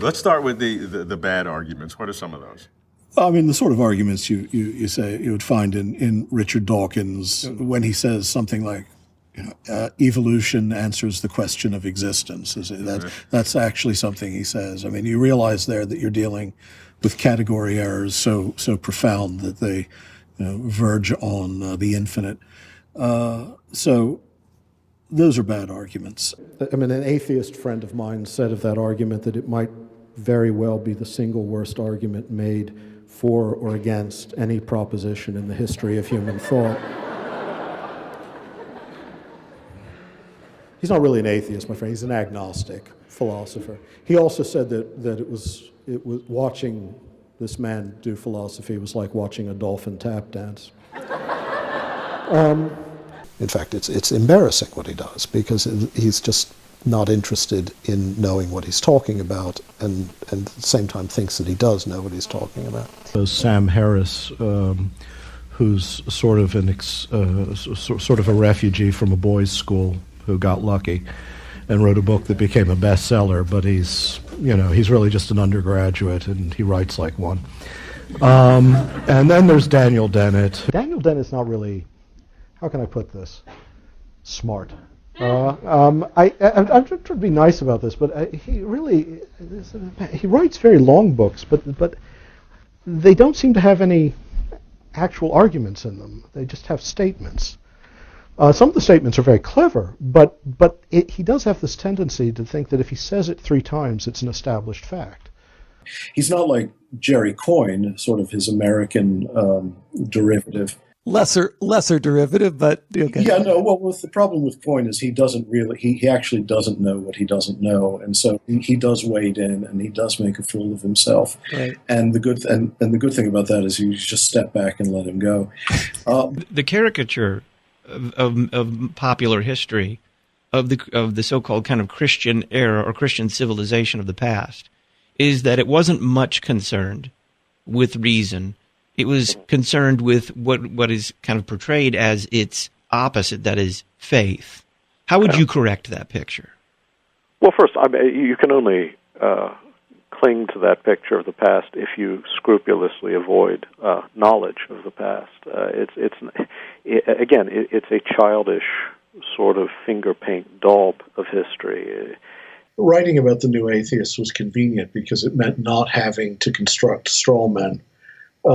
Let's start with the bad arguments. What are some of those? I mean, the sort of arguments you say you would find in Richard Dawkins when he says something like, evolution answers the question of existence. That's actually something he says. I mean, you realize there that you're dealing with category errors so profound that they verge on the infinite. So those are bad arguments. I mean, an atheist friend of mine said of that argument that it might very well be the single worst argument made for or against any proposition in the history of human thought. He's not really an atheist, my friend. He's an agnostic philosopher. He also said that it was watching this man do philosophy was like watching a dolphin tap dance. In fact, it's embarrassing what he does, because he's just not interested in knowing what he's talking about, and at the same time thinks that he does know what he's talking about. Sam Harris, who's sort of a refugee from a boys' school who got lucky and wrote a book that became a bestseller, but he's really just an undergraduate and he writes like one. And then there's Daniel Dennett. Daniel Dennett's not really, how can I put this, smart. I'm trying to be nice about this, but he writes very long books, but they don't seem to have any actual arguments in them. They just have statements. Some of the statements are very clever, but he does have this tendency to think that if he says it 3 times, it's an established fact. He's not like Jerry Coyne, sort of his American derivative. Lesser derivative, but okay. Yeah, no. Well, the problem with Coyne is he actually doesn't know what he doesn't know, and so he does wade in and he does make a fool of himself. Right. And the good thing about that is you just step back and let him go. The caricature of popular history of the so-called kind of Christian era or Christian civilization of the past is that it wasn't much concerned with reason. It was concerned with what is kind of portrayed as its opposite, that is faith. How would you correct that picture? Well, first, you can only cling to that picture of the past if you scrupulously avoid knowledge of the past. It's a childish sort of finger paint daub of history. Writing about the new atheists was convenient because it meant not having to construct straw men. They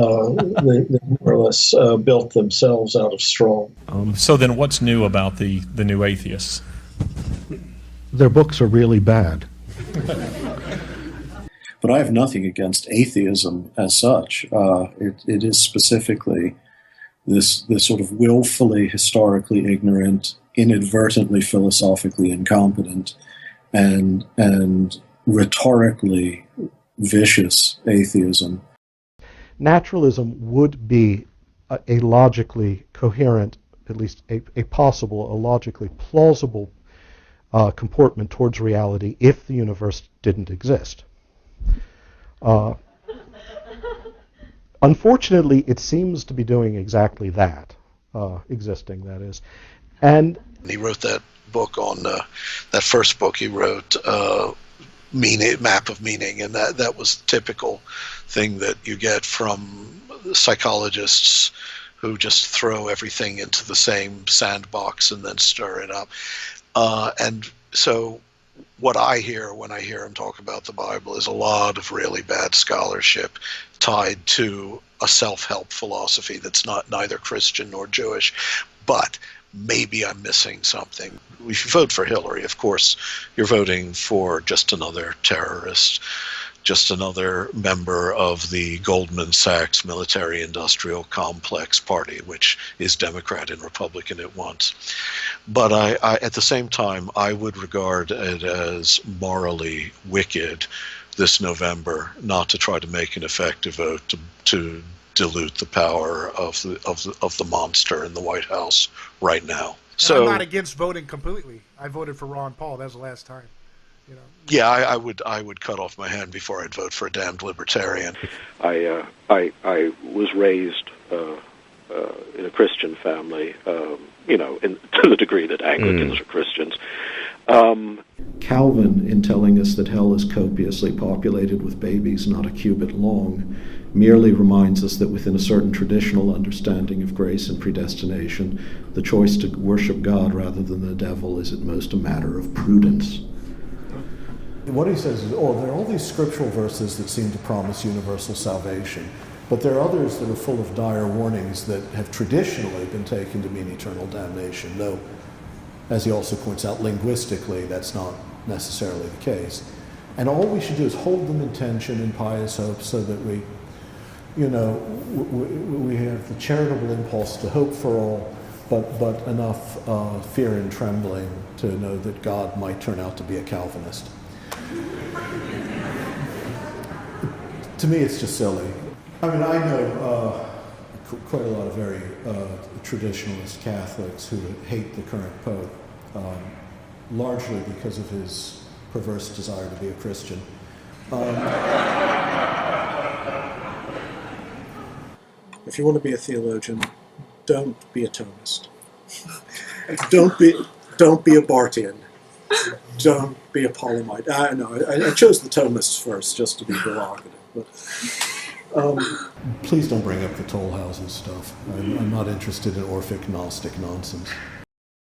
more or less built themselves out of straw. So then what's new about the new atheists? Their books are really bad. But I have nothing against atheism as such. It is specifically this sort of willfully historically ignorant, inadvertently philosophically incompetent, and rhetorically vicious atheism. Naturalism would be a logically coherent, at least a logically plausible comportment towards reality if the universe didn't exist. Unfortunately, it seems to be doing exactly that, existing, that is. And he wrote that book on that first book he wrote, Map of Meaning, and that was the typical thing that you get from psychologists who just throw everything into the same sandbox and then stir it up. And so what I hear when I hear him talk about the Bible is a lot of really bad scholarship tied to a self-help philosophy that's neither Christian nor Jewish, but maybe I'm missing something. If you vote for Hillary, of course, you're voting for just another terrorist, just another member of the Goldman Sachs military-industrial complex party, which is Democrat and Republican at once. But I at the same time, I would regard it as morally wicked this November not to try to make an effective vote to dilute the power of the monster in the White House right now. So I'm not against voting completely. I voted for Ron Paul. That was the last time. Yeah, I would cut off my hand before I'd vote for a damned libertarian. I was raised in a Christian family, to the degree that Anglicans are Christians. Calvin, in telling us that hell is copiously populated with babies not a cubit long, merely reminds us that within a certain traditional understanding of grace and predestination, the choice to worship God rather than the devil is at most a matter of prudence. What he says is, there are all these scriptural verses that seem to promise universal salvation, but there are others that are full of dire warnings that have traditionally been taken to mean eternal damnation, though, as he also points out, linguistically, that's not necessarily the case. And all we should do is hold them in tension in pious hope so that we have the charitable impulse to hope for all, but enough fear and trembling to know that God might turn out to be a Calvinist. To me, it's just silly. I mean, I know quite a lot of very traditionalist Catholics who hate the current Pope, largely because of his perverse desire to be a Christian. If you want to be a theologian, don't be a Thomist. Don't be a Bartian. Don't be a Paulinite. I chose the Thomists first just to be provocative. But, Please don't bring up the toll houses stuff. I'm not interested in Orphic Gnostic nonsense.